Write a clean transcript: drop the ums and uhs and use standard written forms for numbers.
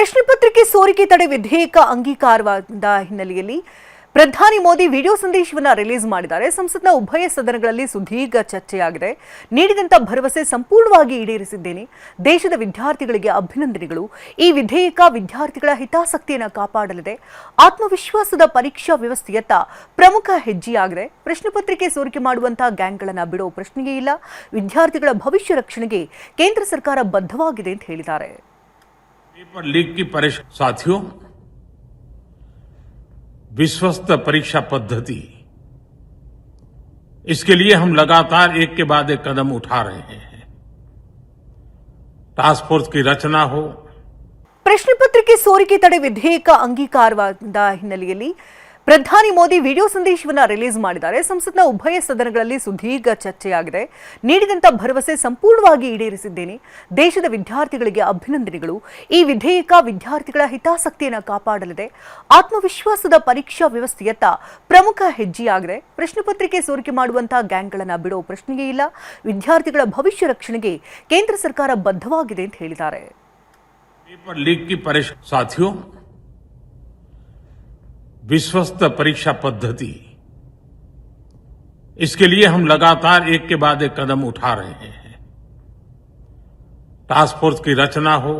ಪ್ರಶ್ನೆ ಪತ್ರಿಕೆ ಸೋರಿಕೆ ತಡೆ ವಿಧೇಯಕ ಅಂಗೀಕಾರವಾದ ಹಿನ್ನೆಲೆಯಲ್ಲಿ ಪ್ರಧಾನಿ ಮೋದಿ ವಿಡಿಯೋ ಸಂದೇಶವನ್ನು ರಿಲೀಸ್ ಮಾಡಿದ್ದಾರೆ. ಸಂಸತ್ನ ಉಭಯ ಸದನಗಳಲ್ಲಿ ಸುದೀರ್ಘ ಚರ್ಚೆಯಾಗಿದೆ. ನೀಡಿದಂತ ಭರವಸೆ ಸಂಪೂರ್ಣವಾಗಿ ಈಡೇರಿಸಿದ್ದೇನೆ. ದೇಶದ ವಿದ್ಯಾರ್ಥಿಗಳಿಗೆ ಅಭಿನಂದನೆಗಳು. ಈ ವಿಧೇಯಕ ವಿದ್ಯಾರ್ಥಿಗಳ ಹಿತಾಸಕ್ತಿಯನ್ನು ಕಾಪಾಡಲಿದೆ. ಆತ್ಮವಿಶ್ವಾಸದ ಪರೀಕ್ಷಾ ವ್ಯವಸ್ಥೆಯತ್ತ ಪ್ರಮುಖ ಹೆಜ್ಜೆಯಾಗಿದೆ. ಪ್ರಶ್ನೆ ಪತ್ರಿಕೆ ಸೋರಿಕೆ ಮಾಡುವಂತಹ ಗ್ಯಾಂಗ್ಗಳನ್ನು ಬಿಡೋ ಪ್ರಶ್ನೆಯೇ ಇಲ್ಲ. ವಿದ್ಯಾರ್ಥಿಗಳ ಭವಿಷ್ಯ ರಕ್ಷಣೆಗೆ ಕೇಂದ್ರ ಸರ್ಕಾರ ಬದ್ಧವಾಗಿದೆ ಅಂತ ಹೇಳಿದ್ದಾರೆ. पेपर लीक की परेशानी साथियों, विश्वस्त परीक्षा पद्धति, इसके लिए हम लगातार एक के बाद एक कदम उठा रहे हैं. टास्क फोर्स की रचना हो. ಪ್ರಶ್ನೆ ಪತ್ರಿಕೆ ಸೋರಿಕೆ ತಡೆ ವಿಧೇಯಕ ಅಂಗೀಕಾರವಾದ ಹಿನ್ನೆಲೆಯಲ್ಲಿ ಪ್ರಧಾನಿ ಮೋದಿ ವಿಡಿಯೋ ಸಂದೇಶವನ್ನು ರಿಲೀಸ್ ಮಾಡಿದ್ದಾರೆ. ಸಂಸತ್ನ ಉಭಯ ಸದನಗಳಲ್ಲಿ ಸುದೀರ್ಘ ಚರ್ಚೆಯಾಗಿದೆ. ನೀಡಿದಂತ ಭರವಸೆ ಸಂಪೂರ್ಣವಾಗಿ ಈಡೇರಿಸಿದ್ದೇನೆ. ದೇಶದ ವಿದ್ಯಾರ್ಥಿಗಳಿಗೆ ಅಭಿನಂದನೆಗಳು. ಈ ವಿಧೇಯಕ ವಿದ್ಯಾರ್ಥಿಗಳ ಹಿತಾಸಕ್ತಿಯನ್ನು ಕಾಪಾಡಲಿದೆ. ಆತ್ಮವಿಶ್ವಾಸದ ಪರೀಕ್ಷಾ ವ್ಯವಸ್ಥೆಯತ್ತ ಪ್ರಮುಖ ಹೆಜ್ಜೆಯಾಗಿದೆ. ಪ್ರಶ್ನೆ ಪತ್ರಿಕೆ ಸೋರಿಕೆ ಮಾಡುವಂತಹ ಗ್ಯಾಂಗ್ಗಳನ್ನು ಬಿಡೋ ಪ್ರಶ್ನೆಯೇ ಇಲ್ಲ. ವಿದ್ಯಾರ್ಥಿಗಳ ಭವಿಷ್ಯ ರಕ್ಷಣೆಗೆ ಕೇಂದ್ರ ಸರ್ಕಾರ ಬದ್ಧವಾಗಿದೆ ಅಂತ ಹೇಳಿದ್ದಾರೆ. पेपर लीक की परेशानी साथियों, विश्वस्त परीक्षा पद्धति, इसके लिए हम लगातार एक के बाद एक कदम उठा रहे हैं. टास्क फोर्स की रचना हो.